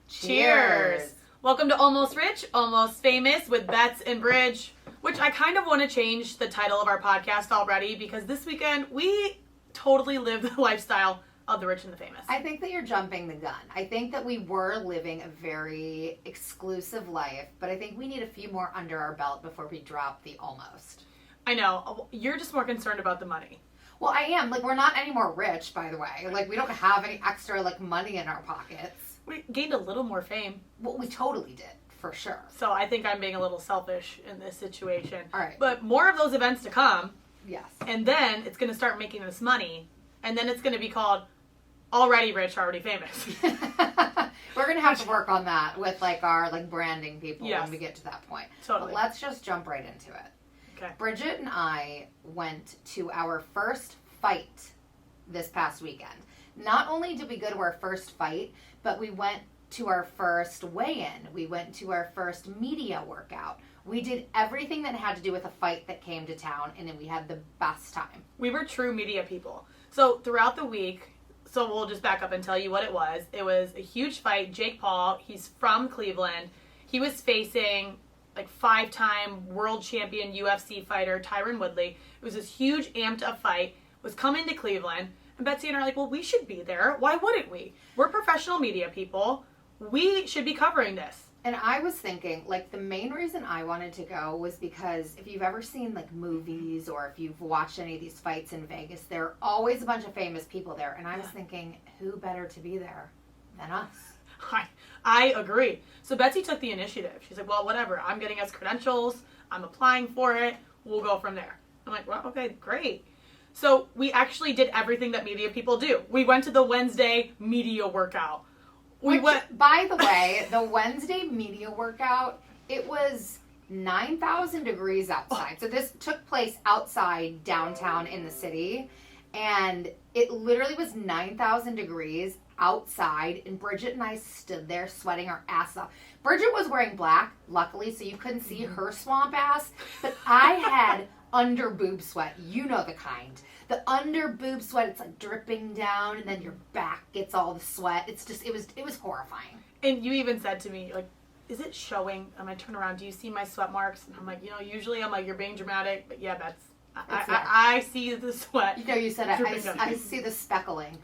Cheers! Welcome to Almost Rich, Almost Famous with Bets and Bridge, which I kind of want to change the title of our podcast already because this weekend we totally live the lifestyle of the rich and the famous. I think that you're jumping the gun. I think that we were living a very exclusive life, but I think we need a few more under our belt before we drop the almost. I know. You're just more concerned about the money. Well, I am. We're not any more rich, by the way. We don't have any extra, money in our pockets. We gained a little more fame. Well, we totally did, for sure. So I think I'm being a little selfish in this situation. All right. But more of those events to come. Yes. And then it's going to start making us money. And then it's going to be called Already Rich, Already Famous. We're going to have to work on that with, our branding people when we get to that point. Totally. But let's just jump right into it. Okay. Bridget and I went to our first fight this past weekend. Not only did we go to our first fight, but we went to our first weigh-in. We went to our first media workout. We did everything that had to do with a fight that came to town, and then we had the best time. We were true media people. So throughout the week, so we'll just back up and tell you what it was. It was a huge fight. Jake Paul, he's from Cleveland. He was facing 5-time world champion UFC fighter Tyron Woodley. It was this huge amped up fight, was coming to Cleveland, and Betsy and I are like, well, we should be there. Why wouldn't we? We're professional media people. We should be covering this. And I was thinking, the main reason I wanted to go was because if you've ever seen, movies or if you've watched any of these fights in Vegas, there are always a bunch of famous people there. And I was thinking, who better to be there than us? I agree. So Betsy took the initiative. She's like, well, whatever. I'm getting us credentials. I'm applying for it. We'll go from there. I'm like, well, okay, great. So we actually did everything that media people do. We went to the Wednesday media workout. By the way, the Wednesday media workout, it was 9,000 degrees outside. So this took place outside downtown in the city. And it literally was 9,000 degrees outside, and Bridget and I stood there sweating our ass off. Bridget was wearing black, luckily, so you couldn't see her swamp ass, but I had under boob sweat. You know the kind. The under boob sweat, it's dripping down, and then your back gets all the sweat. It's just, it was horrifying. And you even said to me, is it showing? And I turn around, do you see my sweat marks? And I'm like, usually I'm like, you're being dramatic, but yeah, I see the sweat. You said I see the speckling.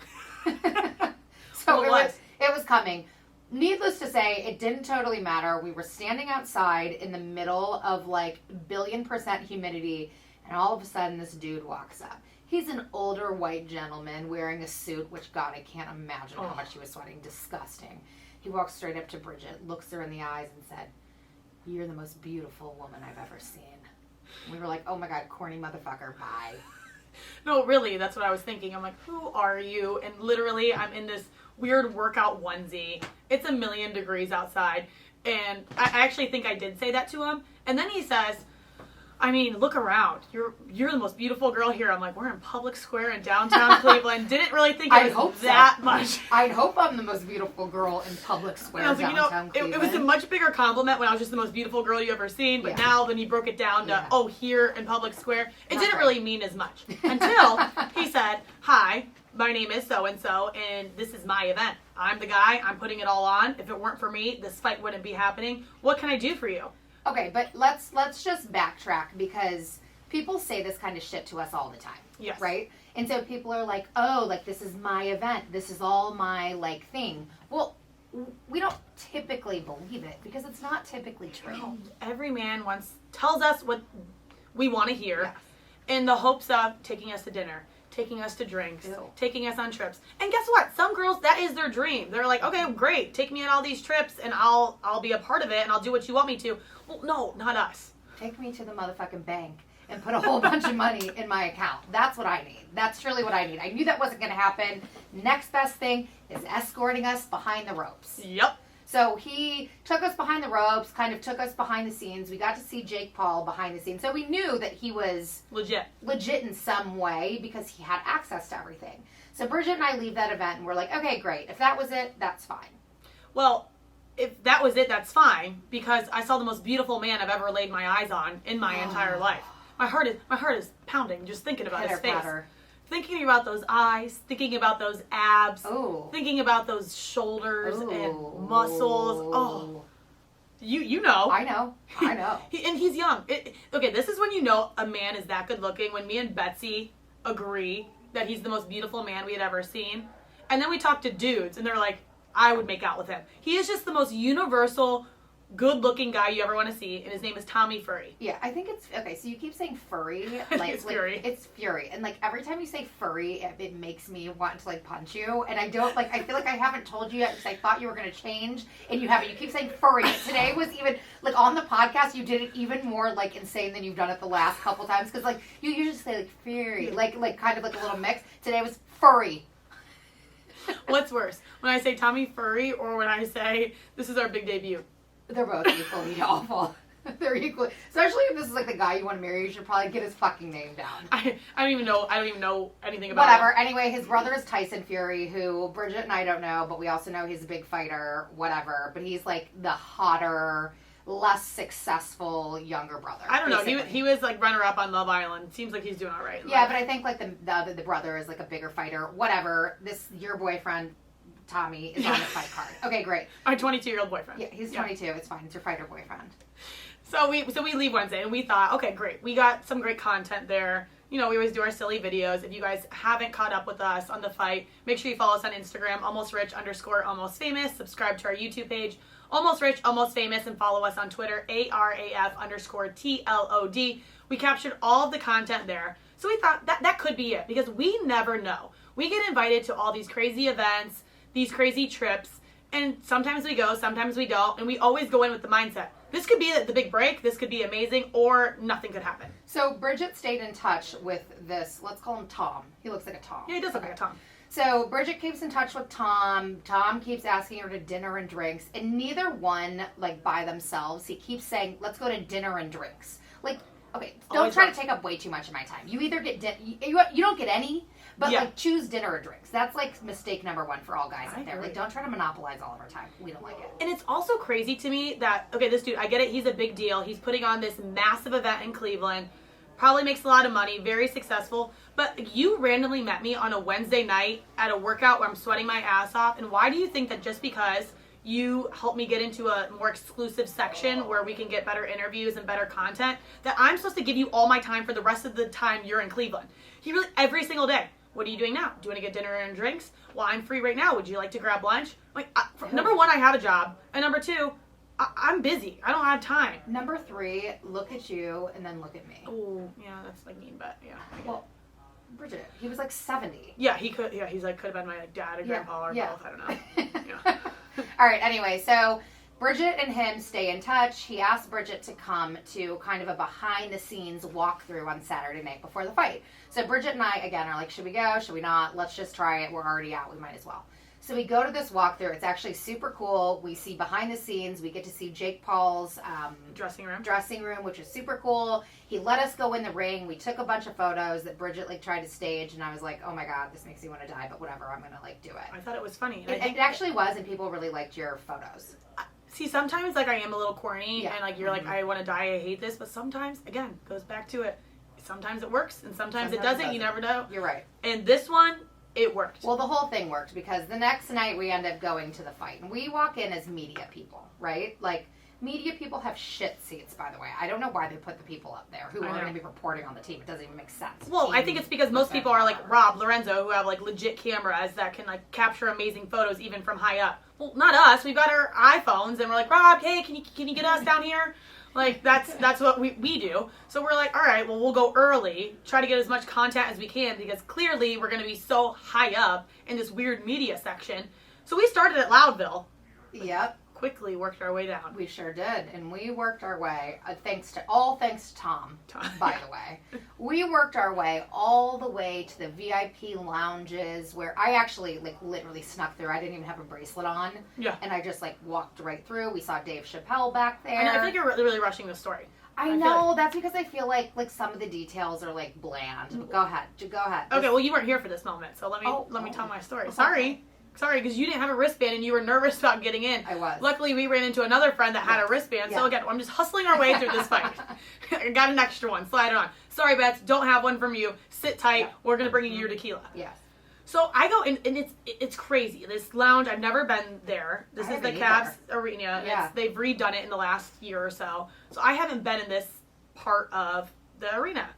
So it was coming. Needless to say, it didn't totally matter. We were standing outside in the middle of 1,000,000% humidity, and all of a sudden this dude walks up. He's an older white gentleman wearing a suit, which, God, I can't imagine how much he was sweating. Disgusting. He walks straight up to Bridget, looks her in the eyes, and said, "You're the most beautiful woman I've ever seen." We were like, oh my God, corny motherfucker, bye. No, really, that's what I was thinking. I'm like, who are you? And literally, I'm in this weird workout onesie. It's 1,000,000 degrees outside. And I actually think I did say that to him. And then he says, look around. You're the most beautiful girl here. I'm like, we're in Public Square in downtown Cleveland. Didn't really think it was that much. I'd hope I'm the most beautiful girl in Public Square downtown Cleveland. It was a much bigger compliment when I was just the most beautiful girl you ever seen. But now when he broke it down to, here in Public Square, it didn't really mean as much. Until he said, hi, my name is so-and-so, and this is my event. I'm the guy. I'm putting it all on. If it weren't for me, this fight wouldn't be happening. What can I do for you? Okay, but let's just backtrack because people say this kind of shit to us all the time. Yes. Right? And so people are like, oh, this is my event. This is all my, thing. Well, we don't typically believe it because it's not typically true. No, every man tells us what we want to hear in the hopes of taking us to dinner, taking us to drinks, taking us on trips. And guess what? Some girls, that is their dream. They're like, okay, great. Take me on all these trips and I'll be a part of it and I'll do what you want me to. Well, no, not us. Take me to the motherfucking bank and put a whole bunch of money in my account. That's what I need. That's truly what I need. I knew that wasn't going to happen. Next best thing is escorting us behind the ropes. Yep. So he took us behind the ropes, kind of took us behind the scenes. We got to see Jake Paul behind the scenes. So we knew that he was legit in some way because he had access to everything. So Bridget and I leave that event and we're like, okay, great. If that was it, that's fine. Well, if that was it, that's fine because I saw the most beautiful man I've ever laid my eyes on in my entire life. My heart is pounding just thinking about his face. thinking about those eyes, thinking about those abs, Oh. thinking about those shoulders and muscles. Oh, you know. I know. And he's young. Okay, this is when you know a man is that good looking. When me and Betsy agree that he's the most beautiful man we had ever seen. And then we talk to dudes, and they're like, I would make out with him. He is just the most universal, good-looking guy you ever want to see, and his name is Tommy Furry. Yeah, I think it's okay. So you keep saying furry, It's Fury. It's Fury, and like every time you say furry, it makes me want to like punch you. And I don't like. I feel like I haven't told you yet because I thought you were gonna change, and you haven't. You keep saying furry. Today was even like on the podcast. You did it even more like insane than you've done it the last couple times because like you usually say like fury, like kind of like a little mix. Today was furry. What's worse, when I say Tommy Furry or when I say this is our big debut? They're both equally awful. They're equally, especially if this is like the guy you want to marry. You should probably get his fucking name down. I don't even know anything about Whatever. him. Anyway, his brother is Tyson Fury, who Bridget and I don't know, but we also know he's a big fighter. Whatever. But he's like the hotter, less successful younger brother. I don't know. basically. He was like runner up on Love Island. Seems like he's doing all right. Yeah, but I think like the brother is like a bigger fighter. Whatever. Your boyfriend Tommy is on the fight card. Okay, great. Our 22-year-old boyfriend. Yeah, he's 22. It's fine. It's your fighter boyfriend. So we leave Wednesday, and we thought, okay, great. We got some great content there. You know, we always do our silly videos. If you guys haven't caught up with us on the fight, make sure you follow us on Instagram, almostrich_almostfamous. Subscribe to our YouTube page, Almost Rich, Almost Famous, and follow us on Twitter, ARAF_TLOD. We captured all of the content there. So we thought that could be it, because we never know. We get invited to all these crazy events, these crazy trips, and sometimes we go, sometimes we don't, and we always go in with the mindset. This could be the big break, this could be amazing, or nothing could happen. So Bridget stayed in touch with this, let's call him Tom. He looks like a Tom. Yeah, he does look like a Tom. So Bridget keeps in touch with Tom. Tom keeps asking her to dinner and drinks, and neither one, like, by themselves. He keeps saying, let's go to dinner and drinks. Like, okay, don't Always try right. to take up way too much of my time. You either get you don't get any, but Yeah. like choose dinner or drinks. That's like mistake number one for all guys I out there. agree. Like, don't try to monopolize all of our time. We don't like it. And it's also crazy to me that, okay, this dude, I get it, he's a big deal. He's putting on this massive event in Cleveland. Probably makes a lot of money, very successful. But you randomly met me on a Wednesday night at a workout where I'm sweating my ass off. And why do you think that just because you helped me get into a more exclusive section where we can get better interviews and better content, that I'm supposed to give you all my time for the rest of the time you're in Cleveland? He really, every single day. What are you doing now? Do you want to get dinner and drinks? Well, I'm free right now. Would you like to grab lunch? Like, number one, I have a job. And number two, I'm busy. I don't have time. Number 3, look at you and then look at me. Oh, yeah, that's like mean, but yeah. Well, Bridget, he was like 70. Yeah, he could. Yeah, he's like could have been my dad or grandpa or both. I don't know. Yeah. All right. Anyway, so Bridget and him stay in touch. He asked Bridget to come to kind of a behind-the-scenes walkthrough on Saturday night before the fight. So Bridget and I, again, are like, should we go? Should we not? Let's just try it. We're already out. We might as well. So we go to this walkthrough. It's actually super cool. We see behind the scenes. We get to see Jake Paul's Dressing room, which is super cool. He let us go in the ring. We took a bunch of photos that Bridget like tried to stage, and I was like, oh my god, this makes me want to die, but whatever, I'm gonna like do it. I thought it was funny. It actually was, and people really liked your photos. See, sometimes like I am a little corny, Yeah. and like you're like, I want to die, I hate this, but sometimes, again, goes back to it. Sometimes it works, and sometimes it doesn't. You never know. You're right. And this one, it worked. Well, the whole thing worked because the next night we end up going to the fight, and we walk in as media people, right? Like, media people have shit seats, by the way. I don't know why they put the people up there who are going to be reporting on the team. It doesn't even make sense. Well, I think it's because most people are like Rob, Lorenzo, who have like legit cameras that can like capture amazing photos even from high up. Well, not us. We've got our iPhones, and we're like, Rob, hey, can you get us down here? Like, that's what we do. So we're like, all right, well, we'll go early, try to get as much content as we can, because clearly we're going to be so high up in this weird media section. So we started at Loudville. Yep. Quickly worked our way down. We sure did, and we worked our way, thanks to Tom, by the way. We worked our way all the way to the VIP lounges, where I actually, like, literally snuck through. I didn't even have a bracelet on. Yeah. And I just, like, walked right through. We saw Dave Chappelle back there. And I think you're really rushing the story. I know, that's because I feel like some of the details are, like, bland. But go ahead. Okay, well, you weren't here for this moment, so let me tell my story. Okay. Sorry. sorry, because you didn't have a wristband and you were nervous about getting in. I was. Luckily, we ran into another friend that had a wristband. So again, I'm just hustling our way through this fight. I got an extra one. Slide it on. Sorry, Beth, don't have one from you. Sit tight. We're going to bring you your tequila. Yes. So I go in, and it's crazy. This lounge, I've never been there. This is the Cavs arena. Yeah. They've redone it in the last year or so. So I haven't been in this part of the arena.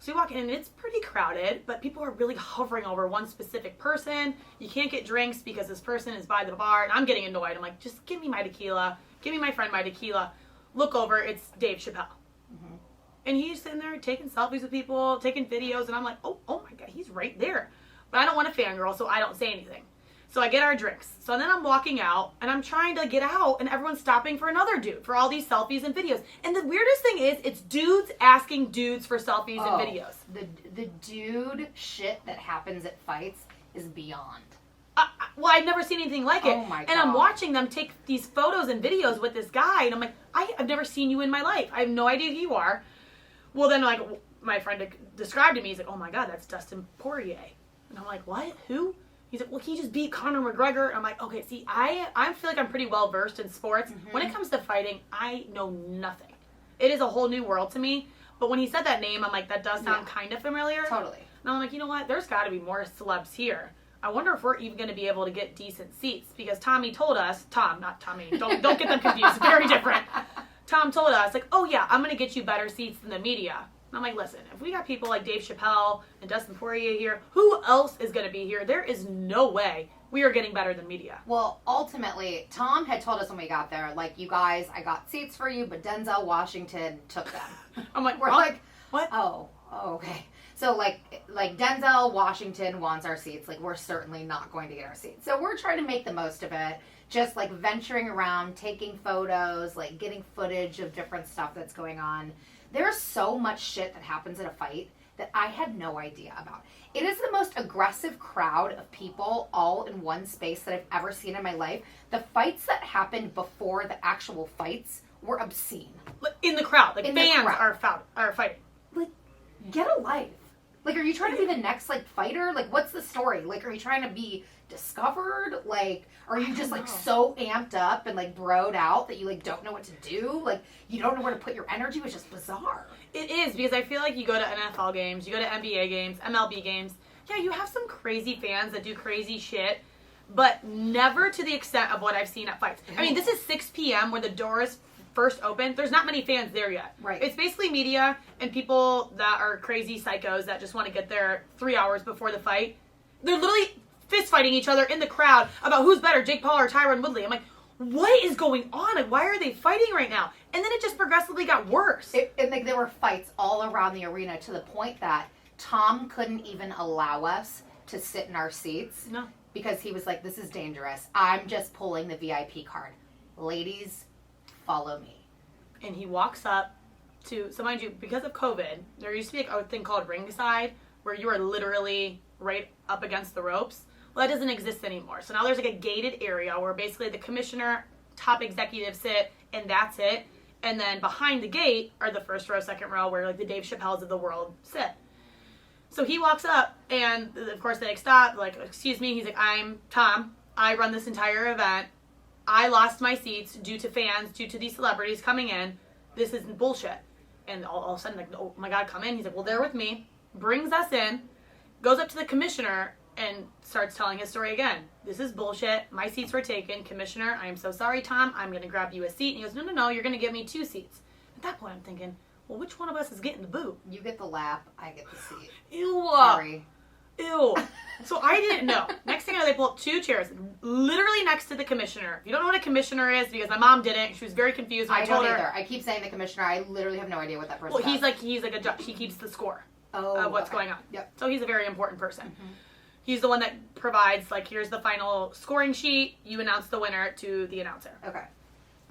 So you walk in, and it's pretty crowded, but people are really hovering over one specific person. You can't get drinks because this person is by the bar, and I'm getting annoyed. I'm like, just give me my tequila. Give me my friend my tequila. Look over, it's Dave Chappelle. Mm-hmm. And he's sitting there taking selfies with people, taking videos, and I'm like, oh my God, he's right there. But I don't want to fangirl, so I don't say anything. So I get our drinks. So then I'm walking out, and I'm trying to get out, and everyone's stopping for another dude for all these selfies and videos. And the weirdest thing is, it's dudes asking dudes for selfies and videos. The dude shit that happens at fights is beyond. Well, I've never seen anything like it. Oh my God. And I'm watching them take these photos and videos with this guy, and I'm like, I've never seen you in my life. I have no idea who you are. Well, then, like, my friend described to me, he's like, oh my God, that's Dustin Poirier. And I'm like, what? Who? He's like, well, he just beat Conor McGregor. And I'm like, okay, see, I feel like I'm pretty well versed in sports. Mm-hmm. When it comes to fighting, I know nothing. It is a whole new world to me. But when he said that name, I'm like, that does sound kind of familiar. Totally. And I'm like, you know what? There's got to be more celebs here. I wonder if we're even going to be able to get decent seats. Because Tommy told us, Tom, not Tommy, don't get them confused. Very different. Tom told us, like, oh yeah, I'm going to get you better seats than the media. And I'm like, listen, if we got people like Dave Chappelle and Dustin Poirier here, who else is going to be here? There is no way we are getting better than media. Well, ultimately, Tom had told us when we got there, like, you guys, I got seats for you, but Denzel Washington took them. I'm like, we're like, what? Oh, okay. So, like Denzel Washington wants our seats. Like, we're certainly not going to get our seats. So we're trying to make the most of it. Just, like, venturing around, taking photos, like, getting footage of different stuff that's going on. There's so much shit that happens at a fight that I had no idea about. It is the most aggressive crowd of people all in one space that I've ever seen in my life. The fights that happened before the actual fights were obscene. In the crowd. Like, fans are fighting. Like, get a life. Like, are you trying to be the next, like, fighter? Like, what's the story? Like, are you trying to be discovered? Like, are you just, like, so amped up and, like, broed out that you, like, don't know what to do? Like, you don't know where to put your energy? It's just bizarre. It is, because I feel like you go to NFL games, you go to NBA games, MLB games. Yeah, you have some crazy fans that do crazy shit, but never to the extent of what I've seen at fights. I mean, this is 6 p.m. where the doors first open. There's not many fans there yet. Right. It's basically media and people that are crazy psychos that just want to get there 3 hours before the fight. They're literally fist fighting each other in the crowd about who's better, Jake Paul or Tyron Woodley. I'm like, what is going on? Like, why are they fighting right now? And then it just progressively got worse. And like, there were fights all around the arena to the point that Tom couldn't even allow us to sit in our seats. No. Because he was like, this is dangerous. I'm just pulling the VIP card. Ladies, follow me. And he walks up to, so mind you, because of COVID, there used to be a thing called ringside where you are literally right up against the ropes. Well, that doesn't exist anymore. So now there's like a gated area where basically the commissioner, top executives sit, and that's it. And then behind the gate are the first row, second row, where like the Dave Chappelles of the world sit. So he walks up, and of course they stop, like, excuse me. He's like, I'm Tom. I run this entire event. I lost my seats due to fans, due to these celebrities coming in. This is bullshit. And all of a sudden, like, oh my God, come in. He's like, well, they're with me. Brings us in, goes up to the commissioner, and starts telling his story again. This is bullshit. My seats were taken. Commissioner, I am so sorry, Tom. I'm going to grab you a seat. And he goes, no, you're going to give me 2 seats. At that point, I'm thinking, well, which one of us is getting the boot? You get the lap, I get the seat. Ew. Sorry. Ew. So I didn't know. Next thing I know, they pull up 2 chairs, literally next to the commissioner. If you don't know what a commissioner is, because my mom didn't, she was very confused. I don't either. I keep saying the commissioner. I literally have no idea what that person is. Well, he's like a judge. He keeps the score of what's going on. Yep. So he's a very important person. Mm-hmm. He's the one that provides, like, here's the final scoring sheet. You announce the winner to the announcer. Okay.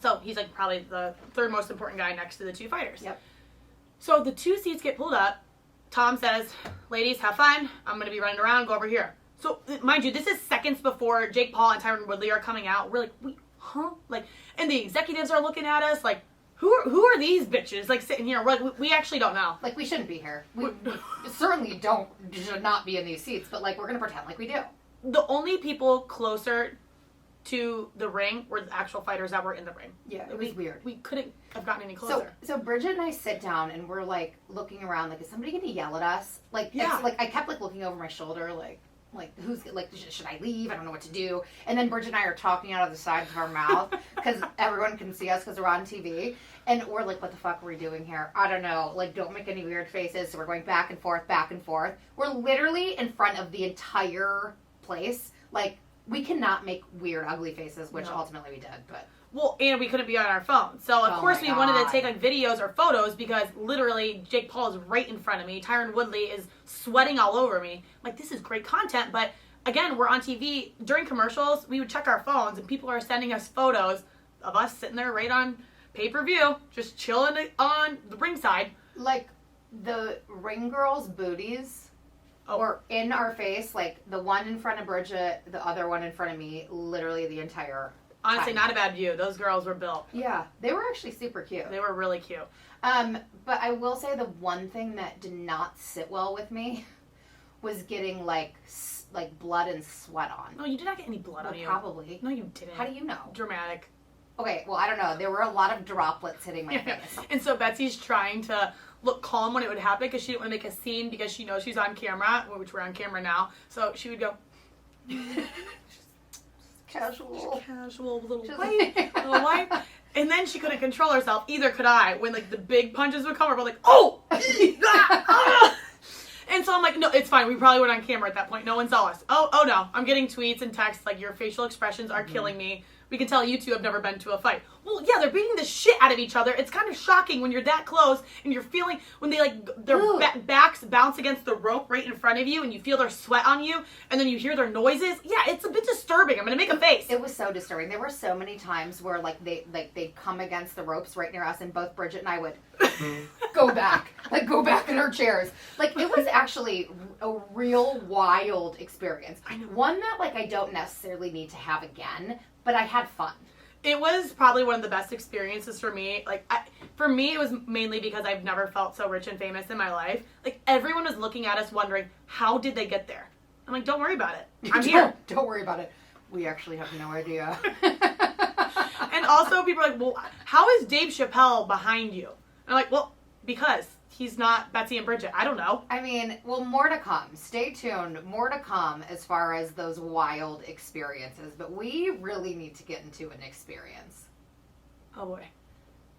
So he's, like, probably the 3rd most important guy next to the 2 fighters. Yep. So the 2 seats get pulled up. Tom says, ladies, have fun. I'm going to be running around. Go over here. So, mind you, this is seconds before Jake Paul and Tyron Woodley are coming out. We're like, wait, huh? Like, and the executives are looking at us like, who are these bitches, like, sitting here? We're like, we actually don't know. Like, we shouldn't be here. We certainly should not be in these seats, but, like, we're going to pretend like we do. the only people closer to the ring were the actual fighters that were in the ring. Yeah, it was weird. We couldn't have gotten any closer. So Bridget and I sit down and we're like looking around, like, is somebody gonna yell at us? Like, Yeah. it's, like I kept like looking over my shoulder, like who's like, should I leave? I don't know what to do. And then Bridget and I are talking out of the sides of our mouth because everyone can see us because we're on TV, and we're like, what the fuck are we doing here? I don't know. Like, don't make any weird faces. So we're going back and forth, back and forth. We're literally in front of the entire place, like. We cannot make weird, ugly faces, which ultimately we did, but... Well, and we couldn't be on our phone. So, of course, we wanted to take, like, videos or photos because literally Jake Paul is right in front of me. Tyron Woodley is sweating all over me. Like, this is great content, but, again, we're on TV. During commercials, we would check our phones, and people are sending us photos of us sitting there right on pay-per-view, just chilling on the ringside. Like, the ring girls' booties... Or in our face, like the one in front of Bridget, the other one in front of me, literally the entire Honestly, time. not a bad view. Those girls were built. Yeah, they were actually super cute. They were really cute. But I will say the one thing that did not sit well with me was getting like blood and sweat on. No, you did not get any blood on you. Probably. No, you didn't. How do you know? Dramatic. Okay, well, I don't know. There were a lot of droplets hitting my face. And so Betsy's trying to look calm when it would happen because she didn't want to make a scene because she knows she's on camera, which we're on camera now. So she would go... Casual little wipe. And then she couldn't control herself. Either could I. When, like, the big punches would come, we're like, oh! And so I'm like, no, it's fine. We probably went on camera at that point. No one saw us. Oh no. I'm getting tweets and texts like, your facial expressions are killing me. We can tell you two have never been to a fight. Well, yeah, they're beating the shit out of each other. It's kind of shocking when you're that close and you're feeling, when they like, their backs bounce against the rope right in front of you and you feel their sweat on you and then you hear their noises. Yeah, it's a bit disturbing. I'm going to make a face. It was so disturbing. There were so many times where they'd come against the ropes right near us and both Bridget and I would go back in our chairs. Like, it was actually a real wild experience. I know. One that, like, I don't necessarily need to have again, but I had fun. It was probably one of the best experiences for me. Like, for me, it was mainly because I've never felt so rich and famous in my lilife. Like, everyone was looking at us wondering, how did they get there? I'm like, don't worry about it. I'm here. Don't worry about it. We actually have no idea. And also, people are like, well, how is Dave Chappelle behind you? And I'm like, well, because he's not Betsy and Bridget. I don't know. I mean, well, more to come. Stay tuned. More to come as far as those wild experiences. But we really need to get into an experience. Oh, boy.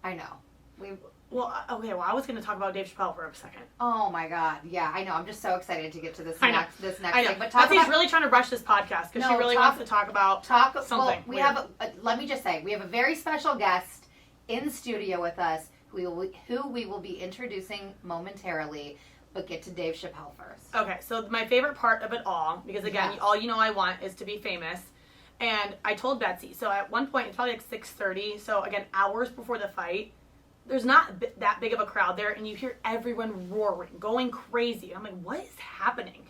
I know. Well, okay, well, I was going to talk about Dave Chappelle for a second. Oh, my God. Yeah, I know. I'm just so excited to get to this next thing. But Betsy's really trying to rush this podcast because she really wants to talk about something. Well, we have let me just say, we have a very special guest in studio with us who we will be introducing momentarily, but get to Dave Chappelle first. Okay, so my favorite part of it all, because again, all you know I want is to be famous, and I told Betsy, so at one point, it's probably like 6:30, so again, hours before the fight, there's not that big of a crowd there, and you hear everyone roaring, going crazy. I'm like, what is happening?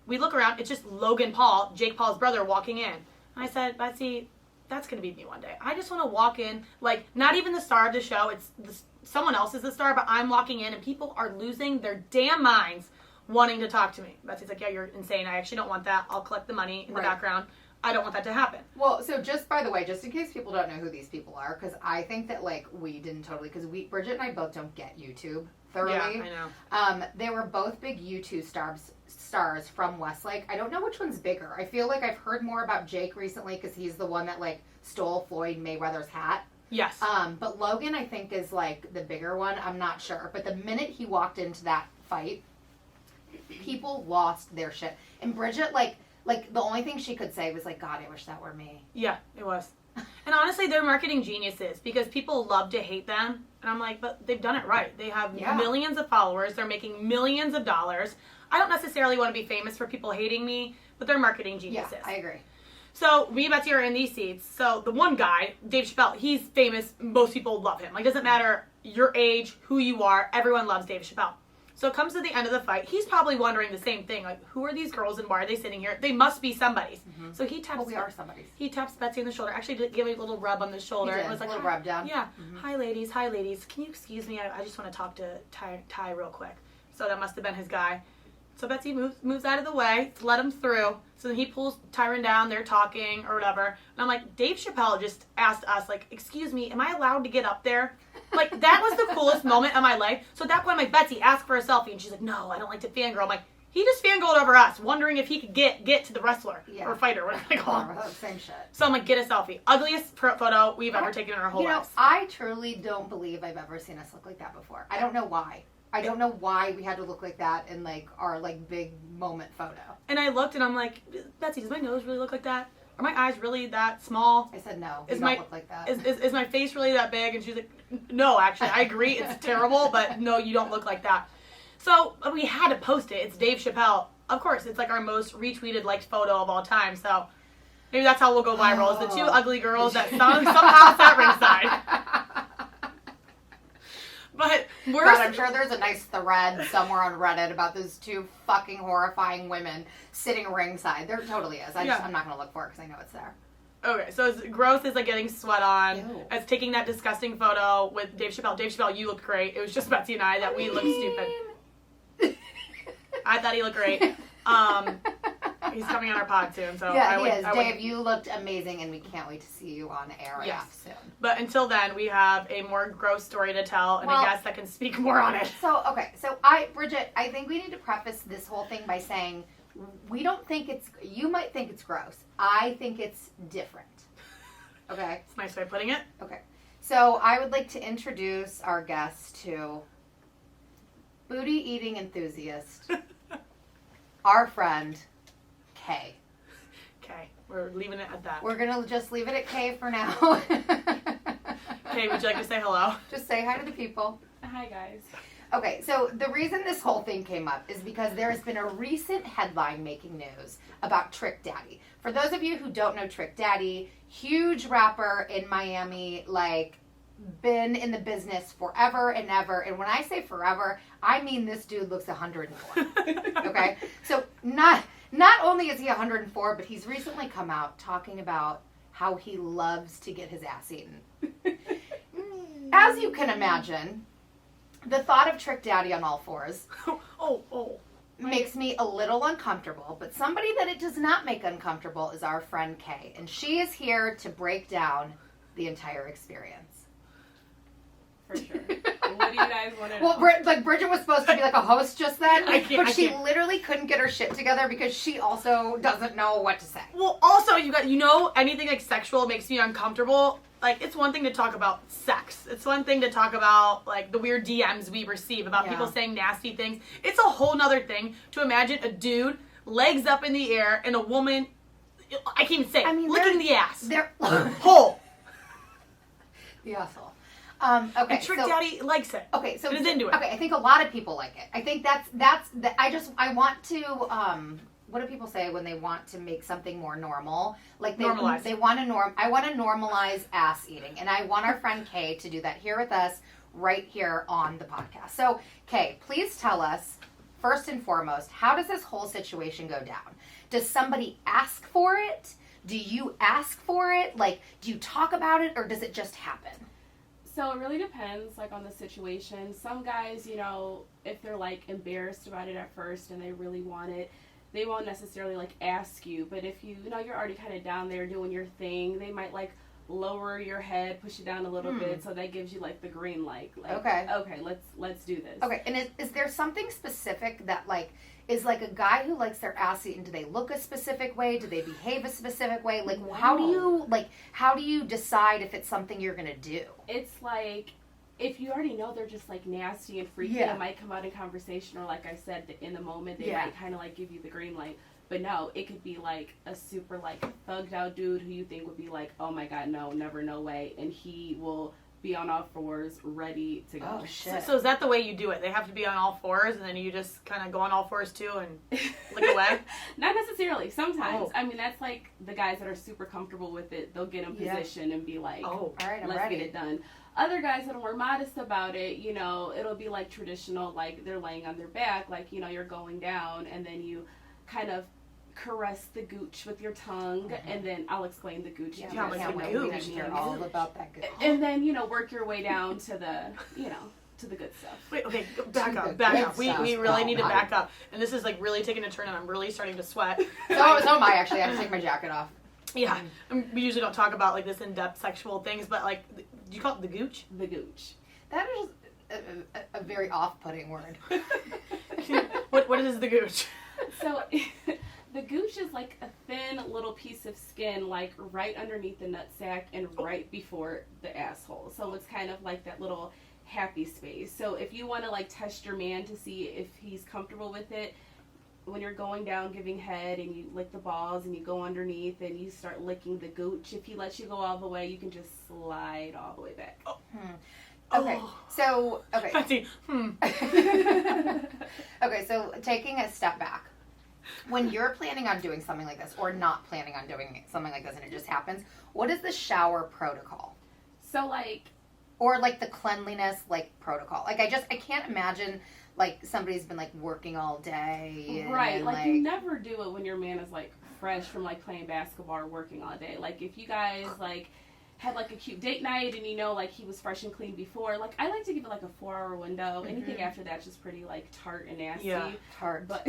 We look around, it's just Logan Paul, Jake Paul's brother, walking in. And I said, Betsy, that's going to be me one day. I just want to walk in, like, not even the star of the show, someone else is the star, but I'm walking in, and people are losing their damn minds wanting to talk to me. Betsy's like, yeah, you're insane. I actually don't want that. I'll collect the money in the background. I don't want that to happen. Well, so just by the way, just in case people don't know who these people are, because I think that, like, we didn't totally, because Bridget and I both don't get YouTube thoroughly. Yeah, I know. They were both big YouTube stars from Westlake. I don't know which one's bigger. I feel like I've heard more about Jake recently because he's the one that, like, stole Floyd Mayweather's hat. Yes. But Logan, I think, is, like, the bigger one. I'm not sure. But the minute he walked into that fight, people lost their shit. And Bridget, like the only thing she could say was like, God, I wish that were me. Yeah, it was. And honestly, they're marketing geniuses because people love to hate them. And I'm like, but they've done it right. They have millions of followers. They're making millions of dollars. I don't necessarily want to be famous for people hating me, but they're marketing geniuses. Yeah, I agree. So me and Betsy are in these seats. So the one guy, Dave Chappelle, he's famous. Most people love him. Like, it doesn't matter your age, who you are. Everyone loves Dave Chappelle. So it comes to the end of the fight. He's probably wondering the same thing. Like, who are these girls and why are they sitting here? They must be somebody's. Mm-hmm. So he taps. Well, we are somebody's. He taps Betsy on the shoulder. Actually, did give a little rub on the shoulder. He did. It was like a little rub down. Yeah. Mm-hmm. Hi, ladies. Hi, ladies. Can you excuse me? I just want to talk to Ty real quick. So that must have been his guy. So Betsy moves out of the way to let him through. So then he pulls Tyron down. They're talking or whatever. And I'm like, Dave Chappelle just asked us, like, excuse me, am I allowed to get up there? Like, that was the coolest moment of my life. So at that point, I'm like, Betsy, ask for a selfie. And she's like, no, I don't like to fangirl. I'm like, he just fangirled over us, wondering if he could get to the wrestler or fighter, whatever they call him. Same shit. So I'm like, get a selfie. Ugliest photo we've ever taken in our whole lives. I truly don't believe I've ever seen us look like that before. I don't know why. I don't know why we had to look like that in like our like big moment photo. And I looked and I'm like, Betsy, does my nose really look like that? Are my eyes really that small? I said no. They don't look like that. Is my face really that big? And she's like, no, actually, I agree. It's terrible, but no, you don't look like that. So we had to post it. It's Dave Chappelle. Of course, it's like our most retweeted, liked photo of all time. So maybe that's how we'll go viral. Is the two ugly girls that somehow sat ringside. But God, I'm sure there's a nice thread somewhere on Reddit about those two fucking horrifying women sitting ringside. There totally is. I'm not going to look for it because I know it's there. Okay, so as gross as like getting sweat on, Ew. as taking that disgusting photo with Dave Chappelle. Dave Chappelle, you looked great. It was just Betsy and I that we looked stupid. I thought he looked great. He's coming on our pod soon, so yeah, he is. Dave, you looked amazing, and we can't wait to see you on ARAF soon. But until then, we have a more gross story to tell, and a guest that can speak more on it. So Bridget, I think we need to preface this whole thing by saying we don't think you might think it's gross. I think it's different. Okay? It's a nice way of putting it. Okay. So I would like to introduce our guest to booty eating enthusiast, our friend, Kay. Okay, we're leaving it at that. We're going to just leave it at Kay for now. Kay, would you like to say hello? Just say hi to the people. Hi, guys. Okay, so the reason this whole thing came up is because there has been a recent headline making news about Trick Daddy. For those of you who don't know Trick Daddy, huge rapper in Miami, like, been in the business forever and ever. And when I say forever, I mean this dude looks 104. Okay? So not only is he 104, but he's recently come out talking about how he loves to get his ass eaten. As you can imagine, the thought of Trick Daddy on all fours makes me a little uncomfortable, but somebody that it does not make uncomfortable is our friend Kay, and she is here to break down the entire experience. For sure. What do you guys want to know? Well, Bridget was supposed to be like a host just then, but she literally couldn't get her shit together because she also doesn't know what to say. Well, also, anything like sexual makes me uncomfortable. Like, it's one thing to talk about sex. It's one thing to talk about, like, the weird DMs we receive about people saying nasty things. It's a whole nother thing to imagine a dude, legs up in the air, and a woman, I can't even say it, licking the ass. They're Whole. The asshole. Okay. And Trick Daddy likes it. Okay, so is into it. Okay, I think a lot of people like it. I think I want to. What do people say when they want to make something more normal? Like normalize. They want to I want to normalize ass eating, and I want our friend Kay to do that here with us, right here on the podcast. So, Kay, please tell us first and foremost, how does this whole situation go down? Does somebody ask for it? Do you ask for it? Like, do you talk about it, or does it just happen? So it really depends, like, on the situation. Some guys, if they're, like, embarrassed about it at first and they really want it, they won't necessarily, like, ask you. But if you're already kind of down there doing your thing, they might, like, lower your head, push it down a little bit, so that gives you, like, the green light. Like, okay, let's do this. Okay, and is there something specific that, like, is like a guy who likes their ass eaten, do they look a specific way? Do they behave a specific way? Like, no. how do you decide if it's something you're going to do? It's like, if you already know they're just, like, nasty and freaky, it might come out in conversation, or, like I said, in the moment, they might kind of, like, give you the green light. But no, it could be, like, a super, like, thugged out dude who you think would be like, oh my god, no, never, no way. And he will be on all fours, ready to go. Oh, shit. So is that the way you do it? They have to be on all fours, and then you just kind of go on all fours, too, and lick away? Not necessarily. Sometimes. I mean, that's, like, the guys that are super comfortable with it. They'll get in position and be like, all right, I'm let's ready. get it done. Other guys that are more modest about it, it'll be, like, traditional, like, they're laying on their back, like, you're going down, and then you kind of caress the gooch with your tongue, and then I'll explain the gooch. Yeah, I can't wait to hear all about that gooch. And then, work your way down to the, to the good stuff. Wait, okay, back up. We really need to back up. And this is like really taking a turn and I'm really starting to sweat. So am I actually. I have to take my jacket off. Yeah. We usually don't talk about like this in-depth sexual things, but like, do you call it the gooch? The gooch. That is a very off-putting word. What is the gooch? So the gooch is like a thin little piece of skin, like right underneath the nutsack and right before the asshole. So it's kind of like that little happy space. So if you want to like test your man to see if he's comfortable with it, when you're going down giving head and you lick the balls and you go underneath and you start licking the gooch, if he lets you go all the way, you can just slide all the way back. Okay, so, okay. Betsy, Okay, so taking a step back. When you're planning on doing something like this or not planning on doing something like this and it just happens, what is the shower protocol? So like... Or like the cleanliness like protocol. Like I can't imagine like somebody's been like working all day. Right, like you never do it when your man is like fresh from like playing basketball or working all day. Like if you guys like had like a cute date night and you know like he was fresh and clean before, like I like to give it like a 4-hour window. Anything after that's just pretty like tart and nasty. Yeah, tart. But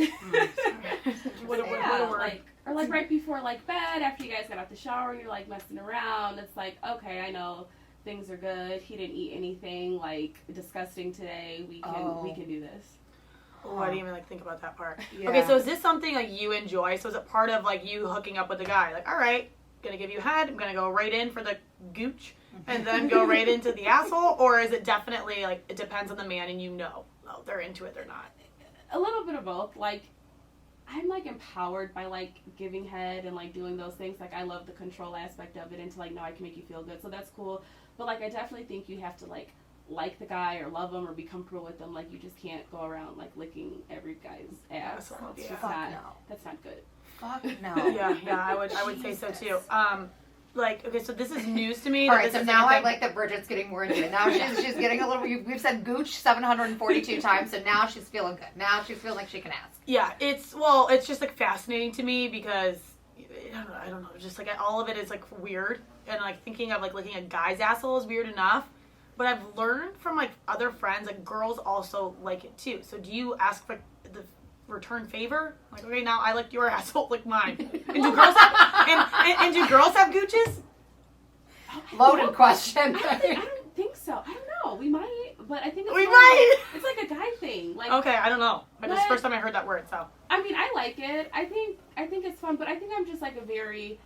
what a word. Like, or like right before like bed, after you guys got out the shower and you're like messing around, it's like, okay, I know things are good. He didn't eat anything like disgusting today. We can do this. Oh, I didn't even like think about that part. Yeah. Okay, so is this something like you enjoy? So is it part of like you hooking up with the guy? Like, all right, gonna give you head. I'm gonna go right in for the gooch, and then go right into the asshole. Or is it definitely like it depends on the man, and you know, oh, they're into it, they're not. A little bit of both. Like I'm like empowered by like giving head and like doing those things. Like I love the control aspect of it, and to like know I can make you feel good. So that's cool. But like I definitely think you have to like the guy or love him or be comfortable with them. Like you just can't go around like licking every guy's ass. It's just that's not good. Fuck no. Yeah, I would say so too. Like, okay, so this is news to me. All right, so now I like that Bridget's getting more into it. Now she's getting a little. We've said gooch 742 times, so now she's feeling good. Now she's feeling like she can ask. Yeah, it's just like fascinating to me because I don't know, just like all of it is like weird, and like thinking of like licking a guy's asshole is weird enough. But I've learned from like other friends, like girls also like it too. So do you ask for the return favor? Like, okay, now I licked your asshole, lick mine. And do girls have and do girls have gooches? Loaded question. I don't think so. I don't know. We might, but I think it's like a guy thing. Like okay, I don't know. But it's the first time I heard that word. So I mean, I like it. I think it's fun, but I think I'm just like a very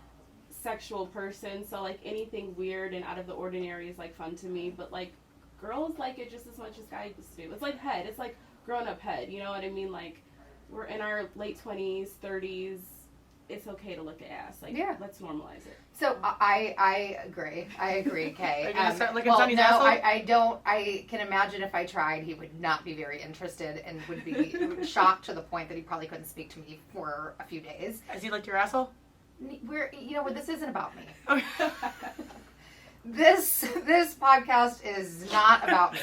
sexual person, so like anything weird and out of the ordinary is like fun to me, but like girls like it just as much as guys do. It's like head. It's like grown up head, you know what I mean? Like we're in our late 20s, 30s. It's okay to look at ass. Like let's normalize it. So I agree. Kay. Are you gonna start licking Sonny's no, asshole? I don't. I can imagine if I tried, he would not be very interested and would be shocked to the point that he probably couldn't speak to me for a few days. Has he licked your asshole? This isn't about me. This podcast is not about me.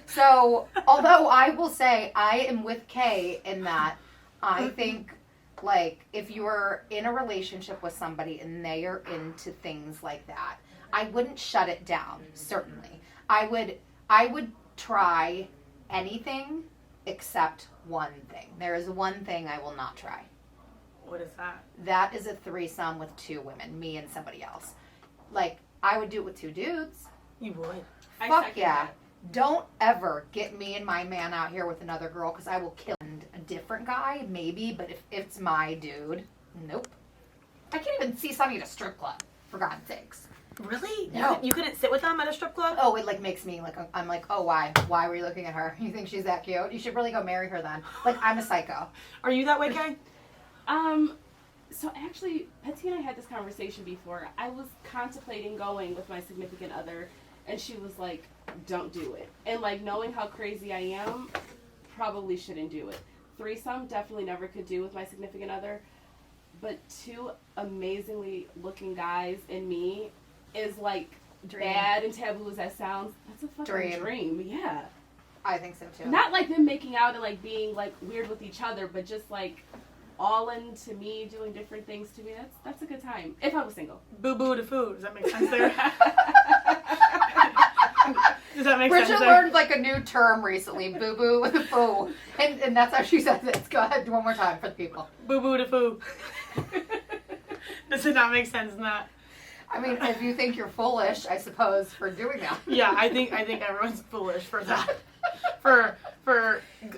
So, although I will say I am with Kay in that I think, like, if you're in a relationship with somebody and they are into things like that, I wouldn't shut it down, certainly. I would try anything except one thing. There is one thing I will not try. What is that? That is a threesome with 2 women, me and somebody else. Like, I would do it with 2 dudes. You would? Fuck yeah. Don't ever get me and my man out here with another girl, because I will kill a different guy, maybe, but if it's my dude, nope. I can't even see Sonny at a strip club, for God's sakes. Really? No. You couldn't sit with them at a strip club? Oh, it like makes me like, I'm like, oh, why? Why were you looking at her? You think she's that cute? You should really go marry her then. Like, I'm a psycho. Are you that way, Kay? So actually, Betsy and I had this conversation before. I was contemplating going with my significant other, and she was like, don't do it. And like, knowing how crazy I am, probably shouldn't do it. Threesome, definitely never could do with my significant other. But 2 amazingly looking guys and me is like bad and taboo as that sounds. That's a fucking dream. Yeah. I think so too. Not like them making out and like being like weird with each other, but just like all into me doing different things to me. That's a good time. If I was single. Boo boo to food. Does that make sense there? Does that makes Bridget sense. learned like a new term recently, boo boo with a foo. And that's how she says it. Go ahead, one more time for the people. Boo boo to foo. Does it not make sense in that? I mean, if you think you're foolish, I suppose, for doing that. Yeah, I think everyone's foolish for that. For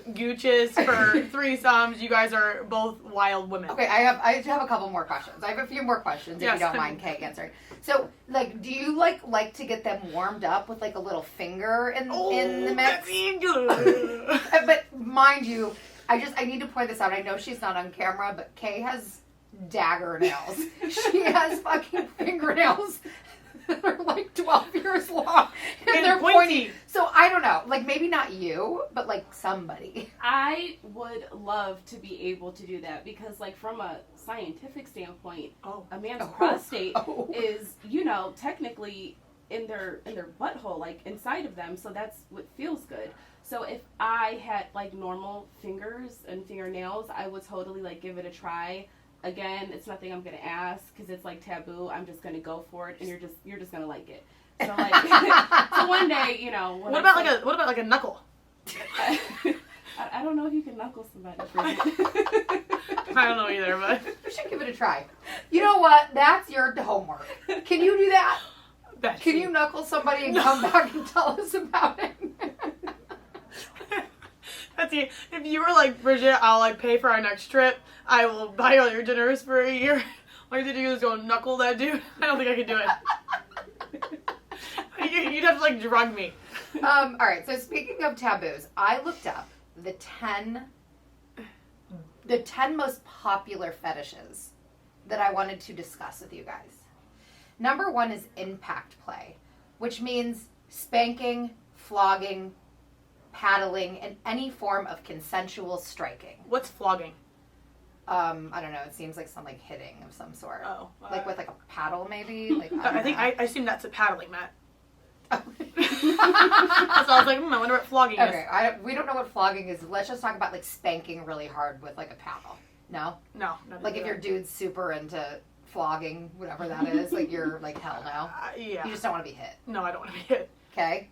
gooches, for threesomes, you guys are both wild women. Okay, I have a couple more questions. I have a few more questions if you don't mind Kay answering. So, like, do you like to get them warmed up with like a little finger in the mix? But mind you, I need to point this out. I know she's not on camera, but Kay has dagger nails. She has fucking fingernails that are like 12 years long. And they're pointy. So I don't know. Like maybe not you, but like somebody. I would love to be able to do that because like from a scientific standpoint, a man's prostate is, technically in their butthole, like inside of them, so that's what feels good. So if I had like normal fingers and fingernails, I would totally like give it a try. Again, it's nothing I'm gonna ask because it's like taboo. I'm just gonna go for it, and you're just gonna like it. So like, so one day, What about like a knuckle? I don't know if you can knuckle somebody. I don't know either, but You should give it a try. You know what? That's your homework. Can you do that? Betsy. Can you knuckle somebody and come back and tell us about it? Betsy, if you were like, Bridget, I'll like pay for our next trip. I will buy all your dinners for a year. All you have to do is go knuckle that dude. I don't think I could do it. You'd have to like drug me. All right. So speaking of taboos, I looked up the 10 most popular fetishes that I wanted to discuss with you guys. Number 1 is impact play, which means spanking, flogging, paddling, and any form of consensual striking. What's flogging? I don't know. It seems like some like hitting of some sort. Oh, like with like a paddle, maybe. Like I assume that's a paddling mat. So I was like, I wonder what flogging is. Okay, we don't know what flogging is. Let's just talk about like spanking really hard with like a paddle. No. No. Like if your dude's super into flogging, whatever that is, like you're like hell no. Yeah. You just don't want to be hit. No, I don't want to be hit. Okay.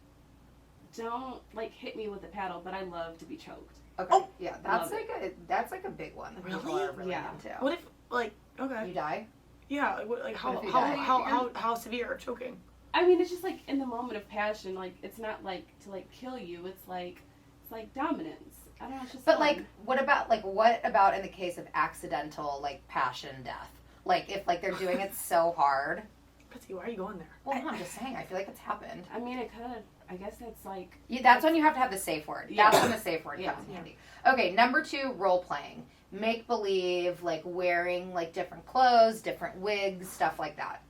Don't like hit me with a paddle, but I love to be choked. Okay. Oh, yeah, that's like a big one that people are really into. What if like okay? You die? Yeah. Like What if you die? how severe are choking? I mean, it's just like in the moment of passion. Like it's not like to like kill you. It's like dominance. I don't know. It's just. But fun. like, what about in the case of accidental like passion death? Like if like they're doing it so hard. Betsy, why are you going there? Well, no, I'm just saying. I feel like it's happened. I mean, it could. I guess it's like. That's when you have to have the safe word. Yeah. That's when the safe word comes in handy. Okay, number 2, role playing. Make believe, like wearing like different clothes, different wigs, stuff like that.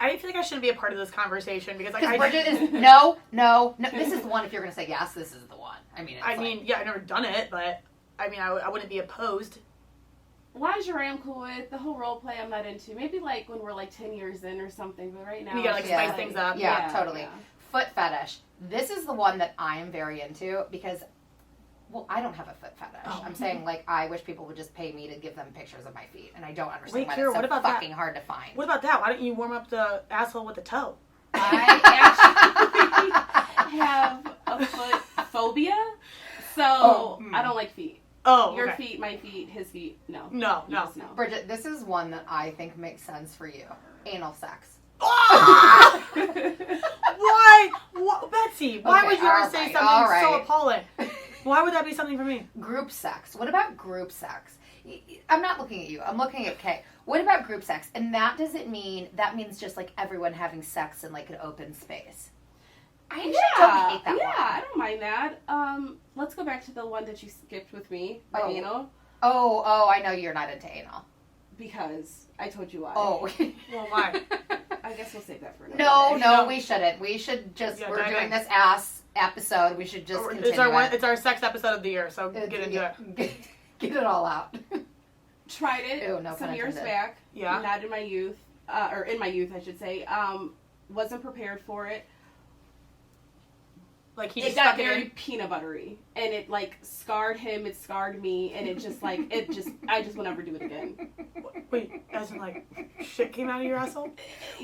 I feel like I shouldn't be a part of this conversation because Because Bridget is no. This is the one. If you're gonna say yes, this is the one. I mean, yeah, I've never done it, but I mean, I wouldn't be opposed. Lingerie I'm cool with. The whole role play I'm not into. Maybe like when we're like 10 years in or something. But right now You gotta like spice things up. Yeah, totally. Foot fetish. This is the one that I am very into because, well, I don't have a foot fetish. I'm saying like I wish people would just pay me to give them pictures of my feet, and I don't understand why it's so fucking hard to find. What about that? Why don't you warm up the asshole with the toe? I actually have a foot phobia, so I don't like feet. Oh, Your feet, my feet, his feet. No. No. Just no. Bridget, this is one that I think makes sense for you. Anal sex. Why? Betsy, why would you ever say something so appalling? Why would that be something for me? Group sex. What about group sex? I'm not looking at you. I'm looking at Kay. What about group sex? And that means just like everyone having sex in like an open space. I don't hate that one. Yeah, I don't mind that. Let's go back to the one that you skipped with me, the anal. Oh, I know you're not into anal. Because I told you why. Oh. Well, why? I guess we'll save that for another day. No, we shouldn't. We should just, we're doing this ass episode. We should just continue It's our sex episode of the year, so get into it. Get it all out. Tried it some years back. Yeah. Not in my youth, or in my youth, I should say. Wasn't prepared for it. Like he It just got stuck it very in? peanut buttery, and it like scarred him. It scarred me, and it just like I just will never do it again. Wait, as in like shit came out of your asshole?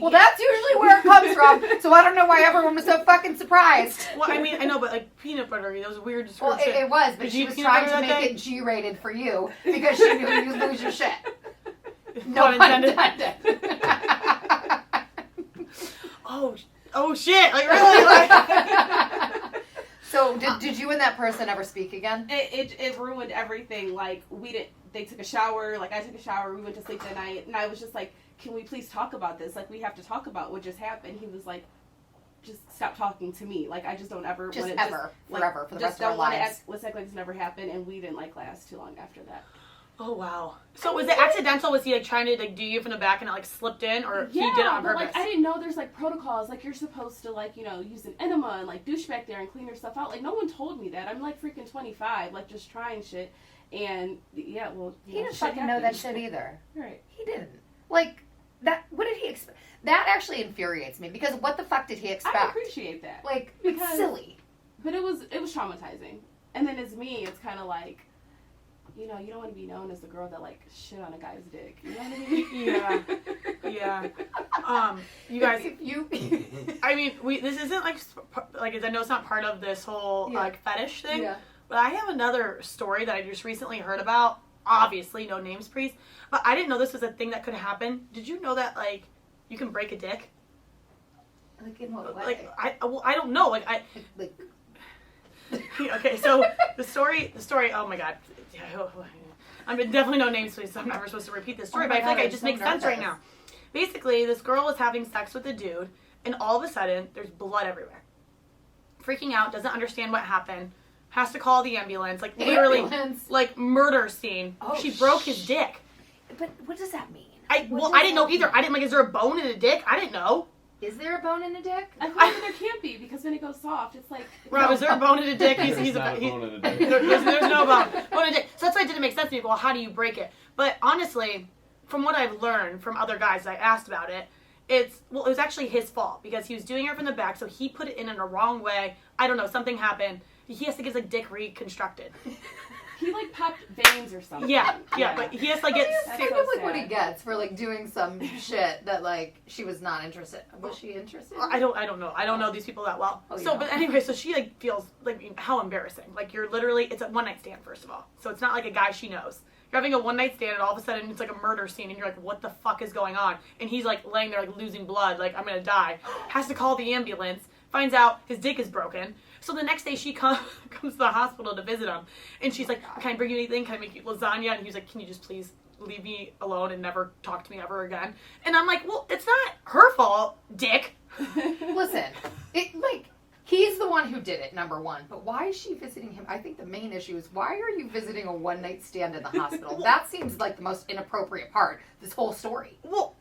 Well, that's usually where it comes from, so I don't know why everyone was so fucking surprised. Well, I mean, I know, but like peanut buttery, that was a weird Well, description. it was, but Did she you was peanut trying butter to that make day? it G-rated for you because she knew you'd lose your shit. No Pun pun intended. intended. Oh shit! Like really? Like, So, did you and that person ever speak again? It ruined everything. Like they took a shower. Like I took a shower. We went to sleep that night, and I was just like, "Can we please talk about this? Like we have to talk about what just happened." He was like, "Just stop talking to me. Like I just don't ever Just want ever, forever, for the rest of our lives. Let's act like this never happened." And we didn't like last too long after that. oh wow. So was it accidental? Was he like trying to like do you from the back and it like slipped in, or he did it on but purpose? like I didn't know there's like protocols. Like you're supposed to like use an enema and like douche back there and clean your stuff out. Like no one told me that. I'm like freaking 25, like just trying shit. And yeah, well, He didn't fucking know that shit either. Right. He didn't. Like, that, what did he expect? That actually infuriates me, because what the fuck did he expect? I appreciate that. Like, Because- it's silly. But it was traumatizing. And then as me, it's kind of like, you don't want to be known as the girl that like shit on a guy's dick. You know what I mean? Yeah. You guys. If you... I mean, this isn't like I know it's not part of this whole Yeah. like fetish thing. Yeah. But I have another story that I just recently heard about. Obviously, no names, please. But I didn't know this was a thing that could happen. Did you know that like you can break a dick? Like, in what way? Like I don't know. Like Like, okay, so the story. Oh my god. I'm definitely no names, please. So I'm never supposed to repeat this story, Oh but my I feel like God, it I'm just so makes sense right nervous. now. Basically, this girl was having sex with a dude, and all of a sudden, there's blood everywhere. Freaking out, doesn't understand what happened, has to call the ambulance, like literally, Ambulance? like murder scene. Oh, she broke his dick. but what does that mean? I What didn't does know that either. mean? I didn't like. Is there a bone in a dick? I didn't know. Is there a bone in a dick? I feel like there can't be because when it goes soft, it's like. Rob, is there a bone in a dick? There's not a bone in a dick. There's no bone. Bone in a dick. So that's why it didn't make sense to me. Well, how do you break it? But honestly, from what I've learned from other guys I asked about it, it was actually his fault because he was doing it from the back, so he put it in a wrong way. I don't know, something happened. He has to get his like dick reconstructed. He like popped veins or something. Yeah, but he has to like get. That's That's kind so of like what he sad. gets for like doing some shit that like she was not interested. Was she interested? I don't know. I don't know these people that well. Oh, you So, don't. but anyway, so she like feels like how embarrassing. Like you're literally, it's a one night stand first of all. So it's not like a guy she knows. You're having a one night stand and all of a sudden it's like a murder scene and you're like, what the fuck is going on? And he's like laying there like losing blood, like I'm gonna die. Has to call the ambulance. Finds out his dick is broken. So the next day she comes to the hospital to visit him, and she's like, "Can I bring you anything? Can I make you lasagna?" And he was like, "Can you just please leave me alone and never talk to me ever again?" And I'm like, "Well, it's not her fault, dick." Listen, he's the one who did it, number one. But why is she visiting him? I think the main issue is, why are you visiting a one night stand in the hospital? That seems like the most inappropriate part of this whole story. Well,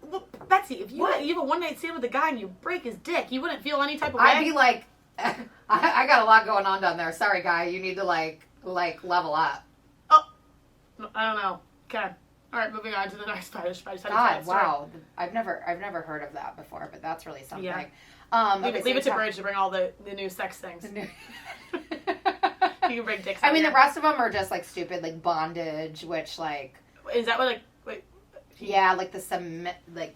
Betsy, if you What? have a one night stand with a guy and you break his dick, you wouldn't feel any type of way. I'd be like, I got a lot going on down there. Sorry, guy, you need to like level up. I don't know. Okay. All right, moving on to the next fetish. I just had to tell God, that story. wow, I've never heard of that before, but that's really something. Yeah. Okay, Leave it so to Bridge to bring all the new sex things. You can bring dicks. I on mean, the here. rest of them are just like stupid, like bondage, which like. Is that what like? Wait. Yeah, like the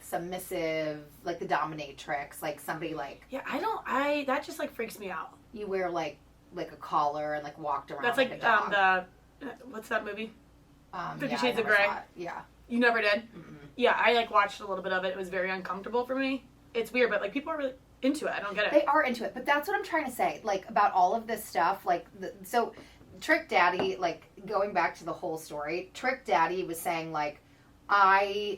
submissive, like the dominatrix, like somebody like Yeah, that just like freaks me out. you wear like a collar and like walked around. That's like like a dog. what's that movie? 50 yeah, I Shades of never Grey. saw it. Yeah. You never did? Mm-mm. Yeah, I like watched a little bit of it. It was very uncomfortable for me. It's weird, but like people are really into it. I don't get it. They are into it, but that's what I'm trying to say. Like about all of this stuff, like so, Trick Daddy, like going back to the whole story, Trick Daddy was saying like,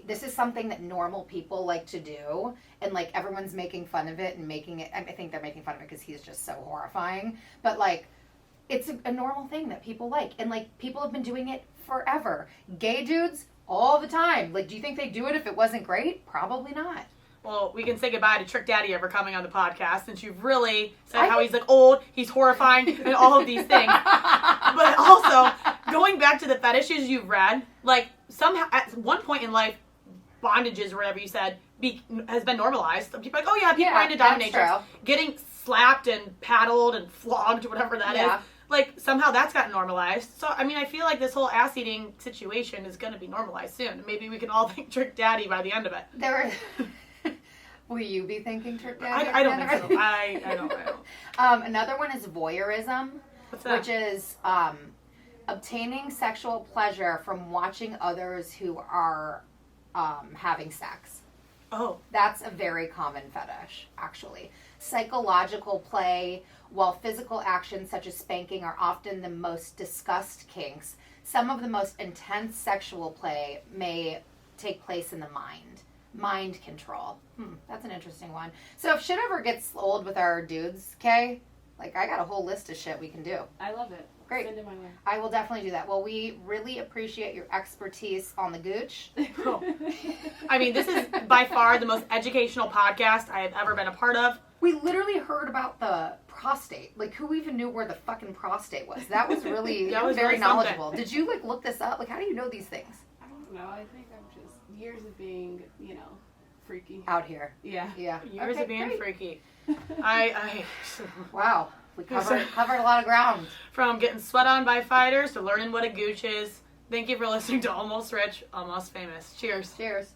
this is something that normal people like to do, and like everyone's making fun of it and making it. I think they're making fun of it because he's just so horrifying. But like, it's a normal thing that people like, and like people have been doing it forever. Gay dudes all the time. Like, do you think they do it if it wasn't great? Probably not. Well, we can say goodbye to Trick Daddy ever coming on the podcast, since you've really said how he's like old, he's horrifying, and all of these things. But also, going back to the fetishes you've read, like somehow at one point in life, bondages or whatever you said has been normalized. People are like, oh yeah, people are into that's dominatrix. true. Getting slapped and paddled and flogged, whatever that Yeah. is. Like, somehow that's gotten normalized. So, I mean, I feel like this whole ass eating situation is going to be normalized soon. Maybe we can all think Trick Daddy by the end of it. There were... Will you be thinking Trick Daddy? I don't think so. I don't. Another one is voyeurism, What's that? which is obtaining sexual pleasure from watching others who are having sex. Oh. That's a very common fetish, actually. Psychological play, while physical actions such as spanking are often the most discussed kinks, some of the most intense sexual play may take place in the mind. Mind control. That's an interesting one. So if shit ever gets old with our dudes, Kay, like I got a whole list of shit we can do. I love it. Great. Send it my way. I will definitely do that. Well, we really appreciate your expertise on the gooch. Oh. I mean, this is by far the most educational podcast I have ever been a part of. We literally heard about the prostate. Like, who even knew where the fucking prostate was? That was really, That was very really something. knowledgeable. Did you, like, look this up? Like, how do you know these things? I don't know. I think I'm just years of being, freaky. Out here. Yeah. Yeah. Years Okay, of being great. freaky. Wow. We covered a lot of ground. From getting sweat on by fighters to learning what a gooch is. Thank you for listening to Almost Rich, Almost Famous. Cheers. Cheers.